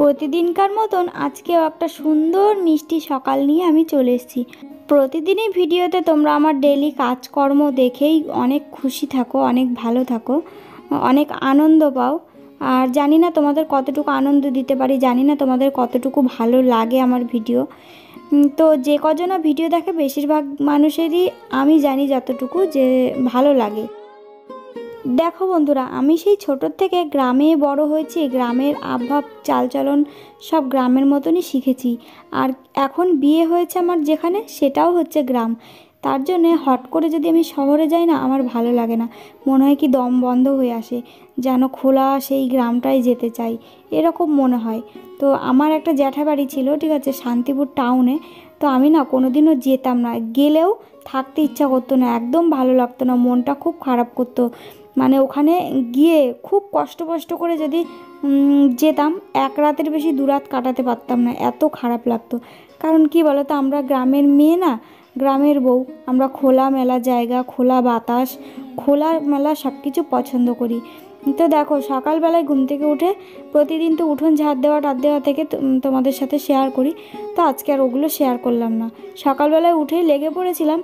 প্রতিদিনকার মতন আজকেও একটা সুন্দর মিষ্টি সকাল নিয়ে আমি চলে এসেছি। প্রতিদিনই ভিডিওতে তোমরা আমার ডেইলি কাজকর্ম দেখেই অনেক খুশি থাকো, অনেক ভালো থাকো, অনেক আনন্দ পাও। আর জানি না তোমাদের কতটুকু আনন্দ দিতে পারি, জানি না তোমাদের কতটুকু ভালো লাগে আমার ভিডিও। তো যে কজনা ভিডিও দেখে বেশিরভাগ মানুষেরই আমি জানি যতটুকু যে ভালো লাগে। দেখো বন্ধুরা, আমি সেই ছোটোর থেকে গ্রামে বড় হয়েছি, গ্রামের আবহাওয়া চালচলন সব গ্রামের মতনই শিখেছি। আর এখন বিয়ে হয়েছে আমার যেখানে, সেটাও হচ্ছে গ্রাম। তার জন্যে হট করে যদি আমি শহরে যাই না, আমার ভালো লাগে না, মনে হয় কি দম বন্ধ হয়ে আসে, যেন খোলা সেই গ্রামটায় যেতে চাই, এরকম মনে হয়। তো আমার একটা জ্যাঠা বাড়ি ছিল, ঠিক আছে, শান্তিপুর টাউনে। তো আমি না কোনোদিনও যেতাম না, গেলেও থাকতে ইচ্ছা করতো না, একদম ভালো লাগতো না, মনটা খুব খারাপ করতো। মানে ওখানে গিয়ে খুব কষ্ট করে যদি যেতাম, এক রাতের বেশি দু রাত কাটাতে পারতাম না, এত খারাপ লাগতো। কারণ কি বলো তো, আমরা গ্রামের মেয়ে না, গ্রামের বউ, আমরা খোলা মেলা জায়গা, খোলা বাতাস, খোলা মেলা সব কিছু পছন্দ করি। তো দেখো, সকালবেলায় ঘুম থেকে উঠে প্রতিদিন তো উঠোন ঝাড় দেওয়া টাড় দেওয়া থেকে তোমাদের সাথে শেয়ার করি। তো আজকে আর ওগুলো শেয়ার করলাম না। সকালবেলায় উঠেই লেগে পড়েছিলাম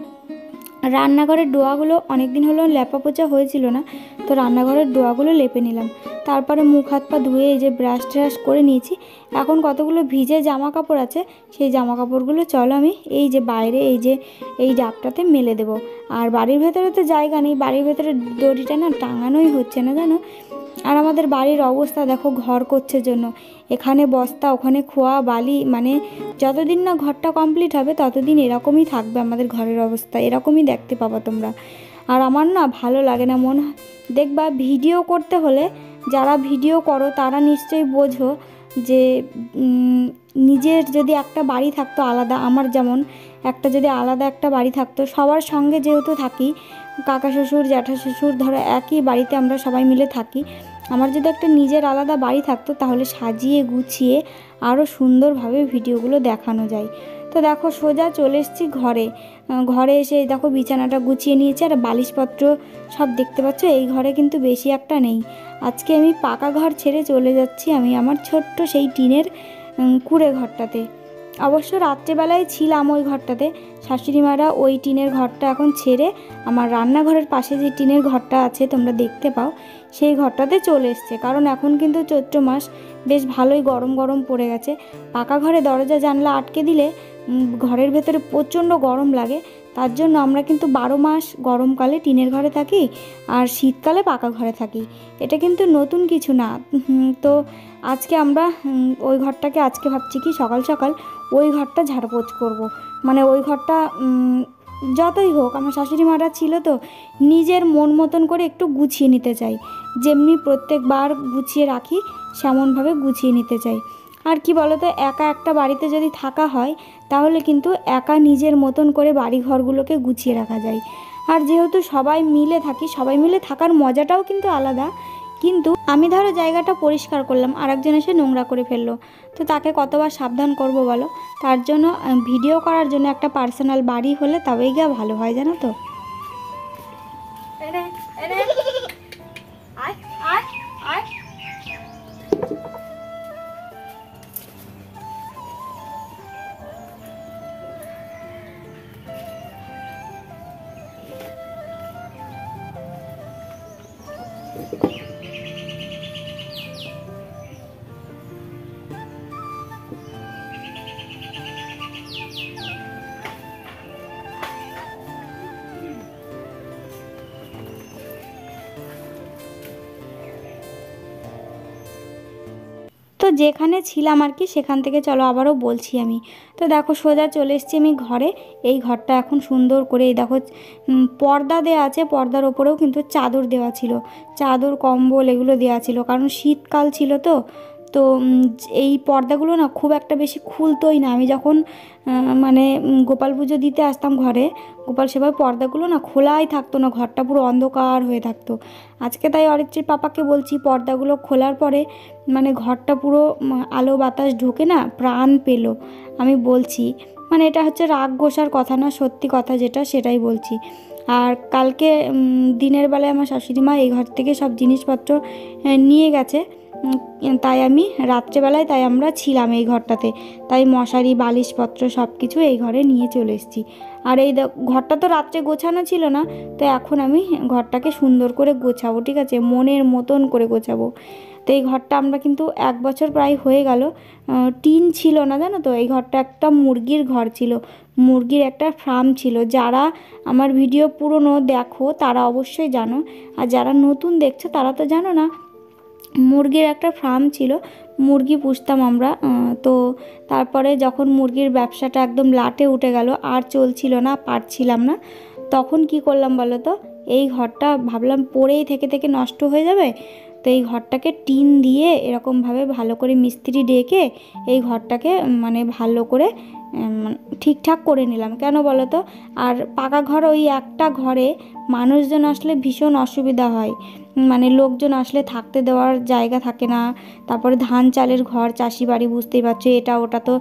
রান্নাঘরের ডোয়াগুলো, অনেক দিন হলো লেপা পোচা হয়েছিল না, তো রান্নাঘরের ডোয়াগুলো লেপে নিলাম। তারপরে মুখ হাত পা ধুয়ে এই যে ব্রাশ ট্রাশ করে নিয়েছি। এখন কতগুলো ভিজে জামা কাপড় আছে, সেই জামা কাপড়গুলো চলো আমি এই যে বাইরে এই ডাবটাতে মেলে দেবো। আর বাড়ির ভেতরে তো জায়গা নেই, বাড়ির ভেতরে দড়িটা না টাঙানোই হচ্ছে না জানো। আর আমাদের বাড়ির অবস্থা দেখো, ঘর করছে জন্য এখানে বস্তা, ওখানে খোয়া বালি, মানে যতদিন না ঘরটা কমপ্লিট হবে ততদিন এরকমই থাকবে আমাদের ঘরের অবস্থা, এরকমই দেখতে পাবা তোমরা। আর আমার না ভালো লাগে না, মন দেখবা ভিডিও করতে হলে, যারা ভিডিও করো তারা নিশ্চয়ই বোঝো যে নিজের যদি একটা বাড়ি থাকতো আলাদা, আমার যেমন একটা যদি আলাদা একটা বাড়ি থাকতো, সবার সঙ্গে যেহেতু থাকি, কাকা শ্বশুর জ্যাঠা শ্বশুর ধরো একই বাড়িতে আমরা সবাই মিলে থাকি, আমার যদি একটা নিজের আলাদা বাড়ি থাকতো তাহলে সাজিয়ে গুছিয়ে আরও সুন্দরভাবে ভিডিওগুলো দেখানো যায়। তো দেখো সোজা চলে এসেছি ঘরে এসে দেখো বিছানাটা গুছিয়ে নিয়েছি, আর বালিশপত্র সব দেখতে পাচ্ছ, এই ঘরে কিন্তু বেশি একটা নেই। আজকে আমি পাকা ঘর ছেড়ে চলে যাচ্ছি আমি আমার ছোট্ট সেই টিনের কুঁড়ে ঘরটাতে। অবশ্য রাত্রেবেলায় ছিলাম ওই ঘরটাতে, শাশুড়ি মারা ওই টিনের ঘরটা এখন ছেড়ে আমার রান্নাঘরের পাশে যে টিনের ঘরটা আছে তোমরা দেখতে পাও, সেই ঘরটাতে চলে এসছে। কারণ এখন কিন্তু চৈত্র মাস, বেশ ভালোই গরম গরম পড়ে গেছে। পাকা ঘরে দরজা জানলা আটকে দিলে ঘরের ভেতরে প্রচণ্ড গরম লাগে। তার জন্য আমরা কিন্তু 12 মাস গরমকালে টিনের ঘরে থাকি, আর শীতকালে পাকা ঘরে থাকি। এটা কিন্তু নতুন কিছু না। তো আজকে আমরা ওই ঘরটাকে, আজকে ভাবছি কি সকাল সকাল ওই ঘরটা ঝাড়পোছ করব। মানে ওই ঘরটা যতই হোক আমার শাশুড়ি মারা ছিল, তো নিজের মন মতন করে একটু গুছিয়ে নিতে চাই, যেমনি প্রত্যেকবার গুছিয়ে রাখি সেমনভাবে গুছিয়ে নিতে চাই। আর কি বলো তো, একা একটা বাড়িতে যদি থাকা হয় তাহলে কিন্তু একা নিজের মতন করে বাড়ি ঘরগুলোকে গুছিয়ে রাখা যায়। আর যেহেতু সবাই মিলে থাকি, সবাই মিলে থাকার মজাটাও কিন্তু আলাদা। কিন্তু আমি ধরো জায়গাটা পরিষ্কার করলাম, আর একজন এসে নোংরা করে ফেললো, তো তাকে কতবার সাবধান করব বলো। তার জন্য ভিডিও করার জন্য একটা পার্সোনাল বাড়ি হলে তবেই গিয়ে ভালো হয়, জানো তো। তো যেখানে ছিলাম আর কি, সেখান থেকে চলো আবারও বলছি আমি। তো দেখো সোজা চলে এসেছি আমি ঘরে। এই ঘরটা এখন সুন্দর করে এই দেখো পর্দা দেওয়া আছে, পর্দার ওপরেও কিন্তু চাদর দেওয়া ছিল, চাদর কম্বল এগুলো দেওয়া ছিল, কারণ শীতকাল ছিল তো। তো এই পর্দাগুলো না খুব একটা বেশি খুলতোই না। আমি যখন মানে গোপাল পুজো দিতে আসতাম ঘরে, গোপাল সেবার পর্দাগুলো না খোলাই থাকতো না, ঘরটা পুরো অন্ধকার হয়ে থাকতো। আজকে তাই অরিত্রীর পাপাকে বলছি, পর্দাগুলো খোলার পরে মানে ঘরটা পুরো আলো বাতাস ঢুকে না প্রাণ পেল। আমি বলছি, মানে এটা হচ্ছে রাগ গোসার কথা না, সত্যি কথা যেটা সেটাই বলছি। আর কালকে দিনের বেলায় আমার শাশুড়ি মা এই ঘর থেকে সব জিনিসপত্র নিয়ে গেছে, তাই আমি রাত্রেবেলায় তাই আমরা ছিলাম এই ঘরটাতে, তাই মশারি বালিশপত্র সব কিছু এই ঘরে নিয়ে চলে এসেছি। আর এই ঘরটা তো রাত্রে গোছানো ছিল না, তো এখন আমি ঘরটাকে সুন্দর করে গোছাবো, ঠিক আছে, মনের মতন করে গোছাবো। তো এই ঘরটা আমরা কিন্তু 1 বছর প্রায় হয়ে গেল, টিন ছিল না জানো তো। এই ঘরটা একটা মুরগির ঘর ছিল, মুরগির একটা ফার্ম ছিল। যারা আমার ভিডিও পুরনো দেখো তারা অবশ্যই জানো, আর যারা নতুন দেখছো তারা তো জানো না। মুরগির একটা ফার্ম ছিল, মুরগি পুষতাম আমরা। তো তারপরে যখন মুরগির ব্যবসাটা একদম লাটে উঠে গেল, আর চলছিল না, পারছিলাম না, তখন কি করলাম বলো তো, এই ঘরটা ভাবলাম পড়েই থেকে থেকে নষ্ট হয়ে যাবে, তো এই ঘরটাকে টিন দিয়ে এরকমভাবে ভালো করে মিস্ত্রি ডেকে এই ঘরটাকে মানে ভালো করে ঠিকঠাক করে নিলাম। কেন বলো তো, আর পাকা ঘর ওই একটা ঘরে মানুষজন আসলে ভীষণ অসুবিধা হয়, মানে লোকজন আসলে থাকতে দেওয়ার জায়গা থাকে না। তারপরে ধান চালের ঘর, চাষি বাড়ি, বুঝতেই পারছো, এটা ওটা তো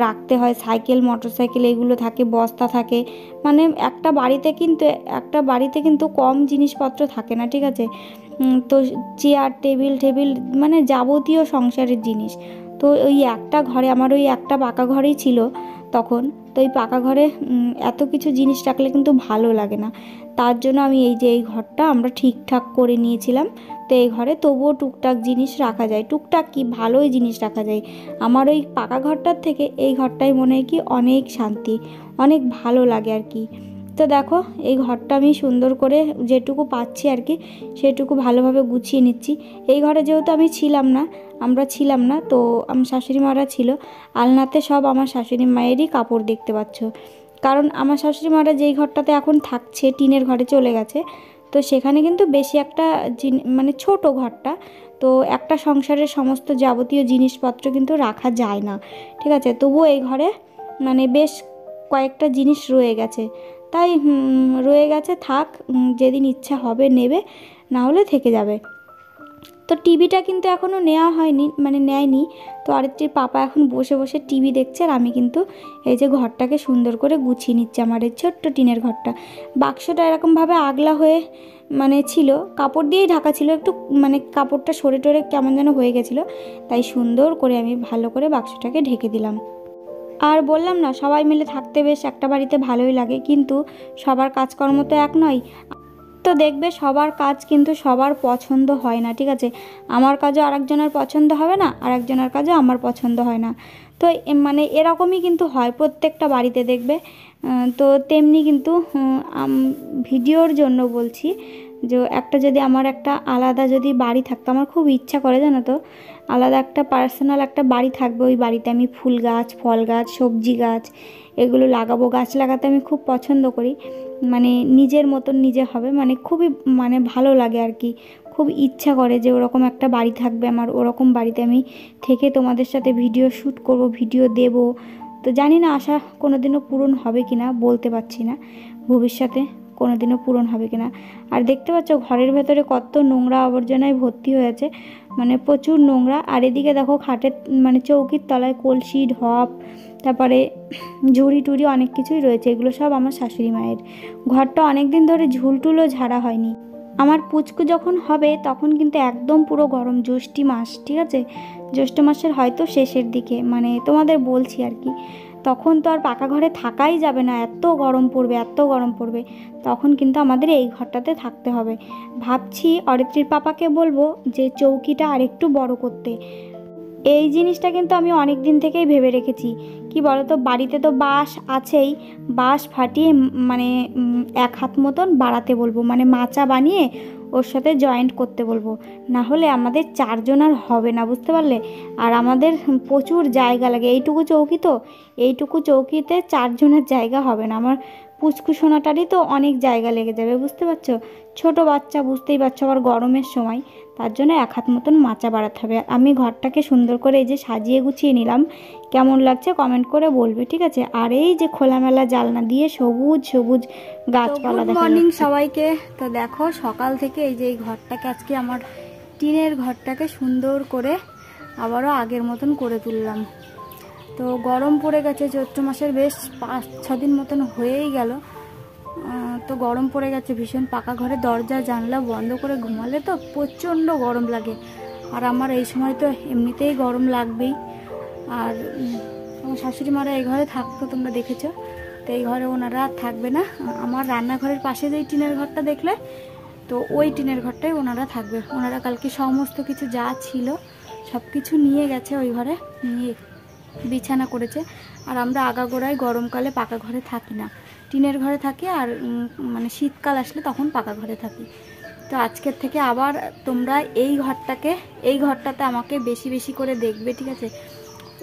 রাখতে হয়, সাইকেল মোটর সাইকেল এগুলো থাকে, বস্তা থাকে, মানে একটা বাড়িতে কিন্তু কম জিনিসপত্র থাকে না, ঠিক আছে। তো চেয়ার টেবিল মানে যাবতীয় সংসারের জিনিস, তো ওই একটা ঘরে, আমার ওই একটা পাকা ঘরেই ছিল তখন। তো এই পাকা ঘরে এত কিছু জিনিস রাখলে কিন্তু ভালো লাগে না, তার জন্য আমি এই ঘরটা আমরা ঠিকঠাক করে নিয়েছিলাম। তো এই ঘরে তবুও টুকটাক জিনিস রাখা যায়, টুকটাক কি ভালোই জিনিস রাখা যায়। আমার ওই পাকা ঘরটার থেকে এই ঘরটাই মনে হয় কি অনেক শান্তি, অনেক ভালো লাগে আর কি। তো দেখো এই ঘরটা আমি সুন্দর করে যেটুকু পাচ্ছি আর কি সেটুকু ভালোভাবে গুছিয়ে নিচ্ছি। এই ঘরে যেহেতু আমরা ছিলাম না, তো আমার শাশুড়ি মারা ছিল, আলনাতে সব আমার শাশুড়ি মায়েরই কাপড় দেখতে পাচ্ছ। কারণ আমার শাশুড়ি মারা যেই ঘরটাতে এখন থাকছে, টিনের ঘরে চলে গেছে, তো সেখানে কিন্তু বেশি একটা মানে ছোট ঘরটা, তো একটা সংসারের সমস্ত যাবতীয় জিনিসপত্র কিন্তু রাখা যায় না, ঠিক আছে। তবুও এই ঘরে মানে বেশ কয়েকটা জিনিস রয়ে গেছে, তাই রয়ে গেছে, থাক, যেদিন ইচ্ছা হবে নেবে, না হলে থেকে যাবে। তো টিভিটা কিন্তু এখনও নেওয়া হয়নি, মানে নেয়নি। তো আরেকটির পাপা এখন বসে বসে টিভি দেখছে, আর আমি কিন্তু এই যে ঘরটাকে সুন্দর করে গুছিয়ে নিচ্ছি, আমার এই ছোট্ট টিনের ঘরটা। বাক্সটা এরকমভাবে আগলা হয়ে মানে ছিল, কাপড় দিয়েই ঢাকা ছিল, একটু মানে কাপড়টা সরে টরে কেমন যেন হয়ে গেছিলো, তাই সুন্দর করে আমি ভালো করে বাক্সটাকে ঢেকে দিলাম। আর বললাম না, সবাই মিলে থাকতে বেশ একটা বাড়িতে ভালোই লাগে, কিন্তু সবার কাজকর্ম তো এক নয়। তো দেখবে সবার কাজ কিন্তু সবার পছন্দ হয় না, ঠিক আছে। আমার কাজও আরেকজনের পছন্দ হবে না, আরেকজনের কাজও আমার পছন্দ হয় না। তো মানে এরকমই কিন্তু হয় প্রত্যেকটা বাড়িতে দেখবে। তো তেমনি কিন্তু ভিডিওর জন্য বলছি যে যদি আমার একটা আলাদা যদি বাড়ি থাকতো, আমার খুব ইচ্ছা করে জানো তো, আলাদা একটা পার্সোনাল একটা বাড়ি থাকবে, ওই বাড়িতে আমি ফুল গাছ, ফল গাছ, সবজি গাছ এগুলো লাগাবো। গাছ লাগাতে আমি খুব পছন্দ করি, মানে নিজের মতন নিজে হবে, মানে খুবই মানে ভালো লাগে আর কি। খুব ইচ্ছা করে যে ওরকম একটা বাড়ি থাকবে আমার, ওরকম বাড়িতে আমি থেকে তোমাদের সাথে ভিডিও শ্যুট করব, ভিডিও দেব। তো জানি না আশা কোনো দিনও পূরণ হবে কি না, বলতে পারছি না ভবিষ্যতে কোনো দিনও পূরণ হবে কি না। আর দেখতে পাচ্ছ ঘরের ভেতরে কত নোংরা আবর্জনায় ভর্তি হয়েছে, মানে প্রচুর নোংরা। আর এদিকে দেখো খাটের মানে চৌকির তলায় কলসি, ঢপ, তারপরে ঝুড়ি টুড়ি অনেক কিছুই রয়েছে, এগুলো সব আমার শাশুড়ি মায়ের। ঘরটা অনেক দিন ধরে ঝুলটুলও ঝাড়া হয়নি। আমার পুচকু যখন হবে তখন কিন্তু একদম পুরো গরম, জ্যৈষ্ঠী মাস, ঠিক আছে, জ্যৈষ্ঠ মাসের হয়তো শেষের দিকে, মানে তোমাদের বলছি আর কি। তখন তো আর পাকা ঘরে থাকাই যাবে না, এত গরম পড়বে, এত গরম পড়বে, তখন কিন্তু আমাদের এই ঘরটাতে থাকতে হবে। ভাবছি অরিত্রীর পাপাকে বলবো যে চৌকিটা আরেকটু বড় করতে। এই জিনিসটা কিন্তু আমি অনেক দিন থেকেই ভেবে রেখেছি। কি বলো তো, বাড়িতে তো বাঁশ আছেই, বাঁশ ফাটিয়ে মানে 1 হাত মতন বাড়াতে বলবো, মানে মাচা বানিয়ে ওর সাথে জয়েন্ট করতে বলবো, না হলে আমাদের 4 জন আর হবে না, বুঝতে পারলে। আর আমাদের প্রচুর জায়গা লাগে, এইটুকু চৌকি তো, এইটুকু চৌকিতে 4 জনের জায়গা হবে না। আমার পুচকু সোনাটারই তো অনেক জায়গা লেগে যাবে, বুঝতে পারছো, ছোট বাচ্চা, বুঝতেই পারছো, আবার গরমের সময়, তার জন্য 1 হাত মতন মাচা বাড়াতে হবে। আমি ঘরটাকে সুন্দর করে এই যে সাজিয়ে গুছিয়ে নিলাম, কেমন লাগছে কমেন্ট করে বলবে, ঠিক আছে। আর এই যে খোলামেলা জানলা দিয়ে সবুজ সবুজ গাছপালা। গুড মর্নিং সবাইকে। তো দেখো সকাল থেকে এই যে এই ঘরটাকে আজকে আমার টিনের ঘরটাকে সুন্দর করে আবারও আগের মতন করে তুললাম। তো গরম পড়ে গেছে, চৈত্র মাসের বেশ 5-6 দিন মতন হয়েই গেল, তো গরম পড়ে গেছে ভীষণ। পাকা ঘরে দরজা জানলা বন্ধ করে ঘুমালে তো প্রচণ্ড গরম লাগে। আর আমার এই সময় তো এমনিতেই গরম লাগবেই। আর আমার শাশুড়ি মারা এই ঘরে থাকতো, তোমরা দেখেছো, তো এই ঘরে ওনারা থাকবে না। আমার রান্নাঘরের পাশে যেই টিনের ঘরটা দেখলে, তো ওই টিনের ঘরটাই ওনারা থাকবে। ওনারা কালকে সমস্ত কিছু যা ছিল সব কিছু নিয়ে গেছে, ওই ঘরে নিয়ে বিছানা করেছে। আর আমরা আগাগোড়ায় গরমকালে পাকা ঘরে থাকি না, টিনের ঘরে থাকি। আর মানে শীতকাল আসলে তখন পাকা ঘরে থাকি। তো আজকের থেকে আবার তোমরা এই ঘরটাতে আমাকে বেশি বেশি করে দেখবে, ঠিক আছে?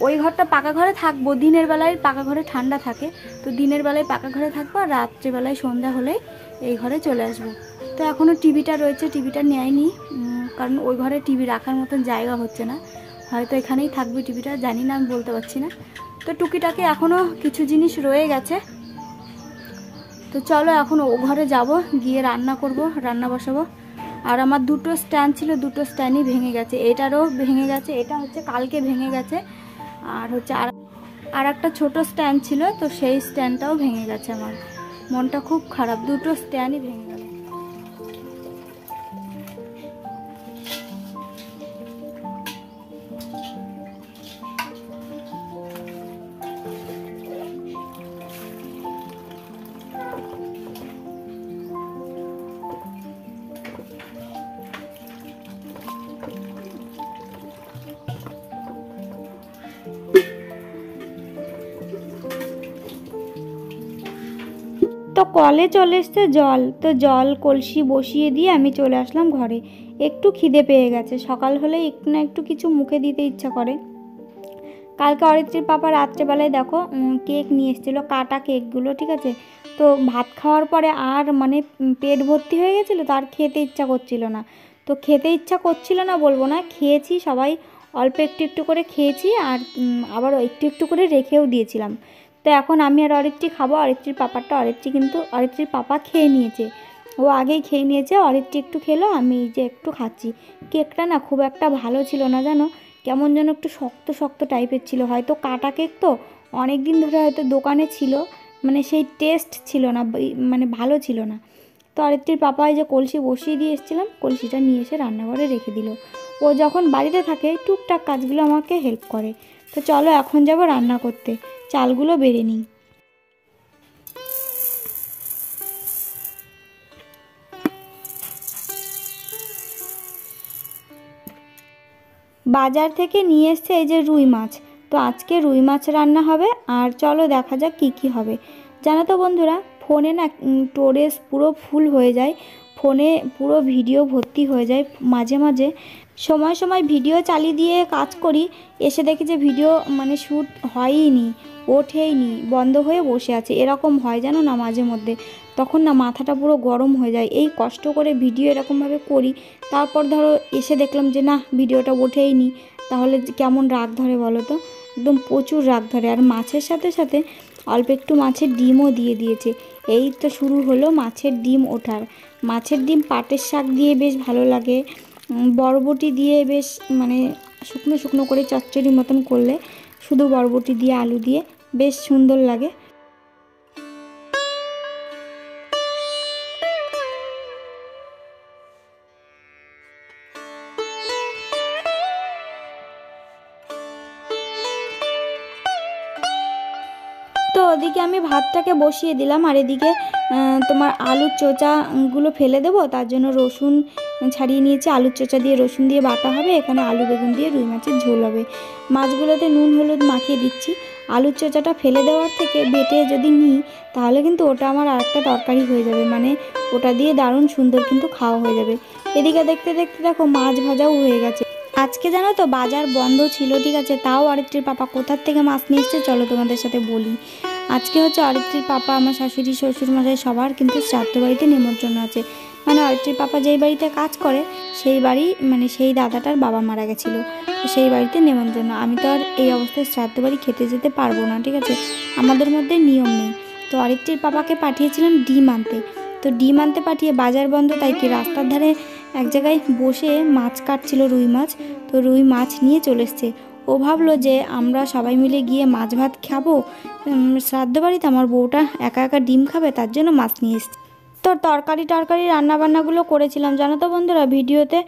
ওই ঘরটা পাকা ঘরে থাকবো, দিনের বেলায় পাকা ঘরে ঠান্ডা থাকে, তো দিনের বেলায় পাকা ঘরে থাকবো, আর রাত্রিবেলায় সন্ধ্যা হলেই এই ঘরে চলে আসবো। তো এখনও টিভিটা রয়েছে, টিভিটা নেয়নি, কারণ ওই ঘরে টিভি রাখার মতন জায়গা হচ্ছে না। হয়তো এখানেই থাকবে টিভিটা, জানি না, আমি বলতে পারছি না। তো টুকিটাকি এখনও কিছু জিনিস রয়ে গেছে। তো চলো এখন ও ঘরে যাব, গিয়ে রান্না করব, রান্না বসাবো। আর আমার দুটো স্ট্যান্ড ছিল, দুটো স্ট্যান্ডই ভেঙে গেছে। এটারও ভেঙে গেছে, এটা হচ্ছে কালকে ভেঙে গেছে। আর হচ্ছে আর একটা ছোটো স্ট্যান্ড ছিল, তো সেই স্ট্যান্ডটাও ভেঙে গেছে। আমার মনটা খুব খারাপ, দুটো স্ট্যান্ডই ভেঙে গেল। তো কলে চলে এসছে জল, তো জল কলসি বসিয়ে দিয়ে আমি চলে আসলাম ঘরে। একটু খিদে পেয়ে গেছে, সকাল হলেই একটু না একটু কিছু মুখে দিতে ইচ্ছা করে। কালকে অরিত্রীর পাপা রাত্রেবেলায় দেখো কেক নিয়ে এসেছিলো, কাটা কেকগুলো, ঠিক আছে? তো ভাত খাওয়ার পরে আর মানে পেট ভর্তি হয়ে গেছিলো, তো আর খেতে ইচ্ছা করছিল না। তো খেতে ইচ্ছা করছিল না বলবো না, খেয়েছি, সবাই অল্প একটু একটু করে খেয়েছি। আর আবার একটু একটু করে রেখেও দিয়েছিলাম। তো এখন আমি আর অরিত্রী খাবো, অরিত্রীর পাপারটা। অরিত্রীর পাপা খেয়ে নিয়েছে, ও আগেই খেয়ে নিয়েছে। অরিত্রী একটু খেলো, আমি এই যে একটু খাচ্ছি। কেকটা না খুব একটা ভালো ছিল না জানো, কেমন যেন একটু শক্ত শক্ত টাইপের ছিল। হয়তো কাটা কেক তো অনেক দিন ধরে হয়তো দোকানে ছিল, মানে সেই টেস্ট ছিল না, মানে ভালো ছিল না। তো অরিত্রীর পাপা এই যে কলসি বসিয়ে দিয়ে এসেছিলাম, কলসিটা নিয়ে এসে রান্নাঘরে রেখে দিল। ও যখন বাড়িতে থাকে টুকটাক কাজগুলো আমাকে হেল্প করে। তো চলো এখন যাব রান্না করতে, চালগুলো বেড়ে নিই। বাজার থেকে নিয়ে এসছে এই যে রুই মাছ, তো আজকে রুই মাছ রান্না হবে। আর চলো দেখা যাক কী কী হবে। জানো তো বন্ধুরা, ফোনে না স্টোরেজ পুরো ফুল হয়ে যায়, ফোনে পুরো ভিডিও ভর্তি হয়ে যায়। মাঝে মাঝে সময় সময় ভিডিও চালিয়ে দিয়ে কাজ করি, এসে দেখি যে ভিডিও মানে শ্যুট হয়ই নি, ওঠেই নি, বন্ধ হয়ে বসে আছে, এরকম হয় জানো না মাঝে মধ্যে। তখন না মাথাটা পুরো গরম হয়ে যায়। এই কষ্ট করে ভিডিও এরকমভাবে করি, তারপর ধরো এসে দেখলাম যে না ভিডিওটা ওঠেই নি, তাহলে কেমন রাগ ধরে বলো তো, একদম প্রচুর রাগ ধরে। আর মাছের সাথে সাথে অল্প একটু মাছের ডিমও দিয়ে দিয়েছে। এই তো শুরু হলো মাছের ডিম ওঠার। মাছের ডিম পাটের শাক দিয়ে বেশ ভালো লাগে, বরবটি দিয়ে বেশ মানে শুকনো শুকনো করে চচ্চড়ি মতন করলে, শুধু বরবটি দিয়ে আলু দিয়ে বেশ সুন্দর লাগে। তো ওদিকে আমি ভাতটাকে বসিয়ে দিলাম, আর এদিকে তোমার আলুর চোচাগুলো ফেলে দেবো, তার জন্য রসুন ছাড়িয়ে নিয়েছি। আলুর চোচা দিয়ে রসুন দিয়ে বাটা হবে, এখানে আলু বেগুন দিয়ে রুই মাছের ঝোল হবে। মাছগুলোতে নুন হলুদ মাখিয়ে দিচ্ছি। আলুর চোচাটা ফেলে দেওয়ার থেকে বেটে যদি নিই, তাহলে কিন্তু ওটা আমার আরেকটা তরকারি হয়ে যাবে, মানে ওটা দিয়ে দারুণ সুন্দর কিন্তু খাওয়া হয়ে যাবে। এদিকে দেখতে দেখতে দেখো মাছ ভাজাও হয়ে গেছে। আজকে জানো তো বাজার বন্ধ ছিল, ঠিক আছে, তাও অরিত্রীর পাপা কোথার থেকে মাছ নিয়ে এসছে চলো তোমাদের সাথে বলি। আজকে হচ্ছে অরিত্রীর পাপা, আমার শাশুড়ি, শ্বশুরমশাই সবার কিন্তু শ্রাদ্ধ বাড়িতে নিমন্ত্রণ আছে। মানে অরিত্রীর পাপা যেই বাড়িতে কাজ করে সেই বাড়ি, মানে সেই দাদাটার বাবা মারা গেছিলো, তো সেই বাড়িতে নিমন্ত্রণ। আমি তো আর এই অবস্থায় শ্রাদ্ধ বাড়ি খেতে যেতে পারবো না, ঠিক আছে, আমাদের মধ্যে নিয়ম নেই। তো অরিত্রীর পাপাকে পাঠিয়েছিলাম ডিম আনতে। তো ডিম আনতে পাঠিয়ে বাজার বন্ধ, তাই কি রাস্তার ধারে এক জায়গায় বসে মাছ কাটছিল, রুই মাছ। তো রুই মাছ নিয়ে চলে এসছে। ও ভাবলো যে আমরা সবাই মিলে গিয়ে মাছ ভাত খাবো শ্রাদ্ধ বাড়িতে, আমার বউটা একা একা ডিম খাবে, তার জন্য মাছ নিয়ে এসছে। তো তো তরকারি রান্নাবান্নাগুলো করেছিলাম জানো তো বন্ধুরা, ভিডিওতে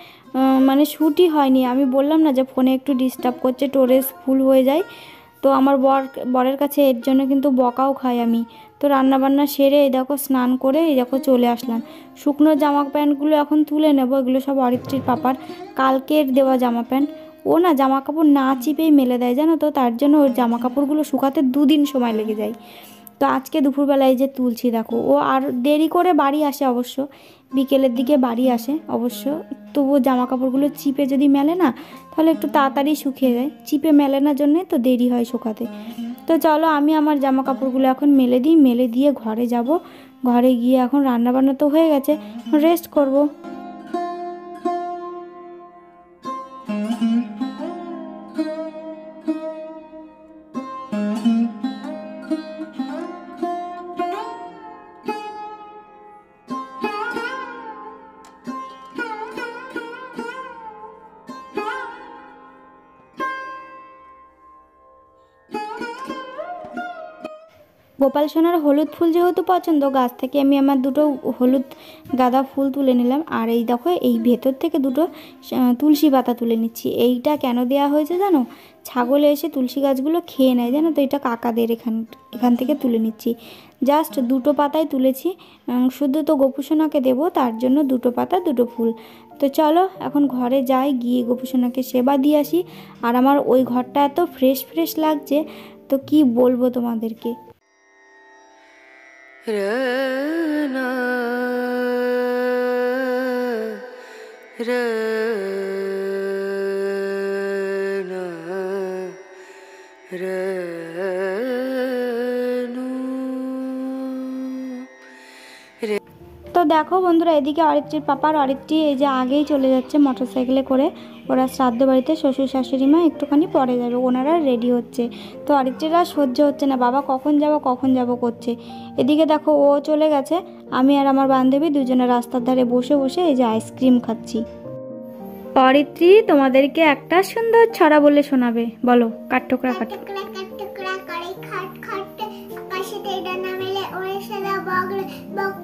মানে শ্যুটই হয়নি। আমি বললাম না যে ফোনে একটু ডিস্টার্ব করছে, স্টোরেজ ফুল হয়ে যায়। তো আমার বরের কাছে এর জন্য কিন্তু বকাও খাই আমি। তো রান্নাবান্না সেরে এই দেখো স্নান করে এই দেখো চলে আসলাম। শুকনো জামা প্যান্টগুলো এখন তুলে নেবো, এগুলো সব অরিত্রীর পাপার কালকের দেওয়া জামা প্যান্ট। ও না জামা কাপড় না চিপেই মেলে দেয় জানো তো, তার জন্য ওর জামা কাপড়গুলো শুকাতে 2 দিন সময় লেগে যায়। তো আজকে দুপুরবেলায় যে তুলছি দেখো, ও আর দেরি করে বাড়ি আসে অবশ্য, বিকেলের দিকে বাড়ি আসে অবশ্য। তবুও জামা কাপড়গুলো চিপে যদি মেলে না তাহলে একটু তাড়াতাড়ি শুকিয়ে যায়, চিপে মেলে না জন্যে তো দেরি হয় শুকাতে। তো চলো আমি আমার জামা কাপড়গুলো এখন মেলে দিই, মেলে দিয়ে ঘরে যাব। ঘরে গিয়ে এখন রান্নাবান্না তো হয়ে গেছে, রেস্ট করব। গোপাল সোনার হলুদ ফুল যেহেতু পছন্দ, গাছ থেকে আমি আমার 2টো হলুদ গাঁদা ফুল তুলে নিলাম। আর এই দেখো এই ভেতর থেকে 2টো তুলসী পাতা তুলে নিচ্ছি। এইটা কেন দেয়া হয়েছে জানো, ছাগলে এসে তুলসী গাছগুলো খেয়ে নেয় জানো তো, এটা কাকাদের এখান থেকে তুলে নিচ্ছি। জাস্ট 2টো পাতাই তুলেছি, শুধু তো গোপু সোনাকে দেবো, তার জন্য 2টো পাতা 2টো ফুল। তো চলো এখন ঘরে যাই, গিয়ে গোপু সোনাকে সেবা দিয়ে আসি। আর আমার ওই ঘরটা এত ফ্রেশ লাগছে, তো কি বলবো তোমাদেরকে। রনা রনা রনু। তো দেখো বন্ধুরা, এদিকে অরিত্রীর পাপার অরিত্রী এই যে আগেই চলে যাচ্ছে মোটরসাইকেলে করে। ওরা শ্রাদ্ধ বাড়িতে শ্বশুর শাশুড়ি মা একটুখানি পরে যাবে, ওনারা রেডি হচ্ছে। তো অরিত্রীর আর সহ্য হচ্ছে না, বাবা কখন যাব করছে। এদিকে দেখো ও চলে গেছে, আমি আর আমার বান্ধবী দুজনে রাস্তার ধারে বসে বসে এই যে আইসক্রিম খাচ্ছি। অরিত্রী তোমাদেরকে একটা সুন্দর ছড়া বলে শোনাবে, বলো। কাঠঠোকরা কাঠঠোকরা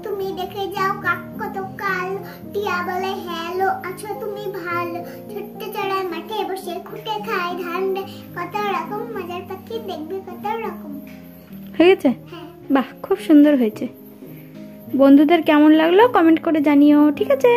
তুমি দেখে যাও কাক কত কাল, টিয়া বলে হ্যালো আছো তুমি ভালো, ছোট্ট চড়াই মাঠে বসে খুঁটে খায় ধান, কত রকম মজার পাখি দেখবে কত রকম। হয়ে গেছে? বাহ, খুব সুন্দর হয়েছে। বন্ধুদের কেমন লাগলো কমেন্ট করে জানিও, ঠিক আছে?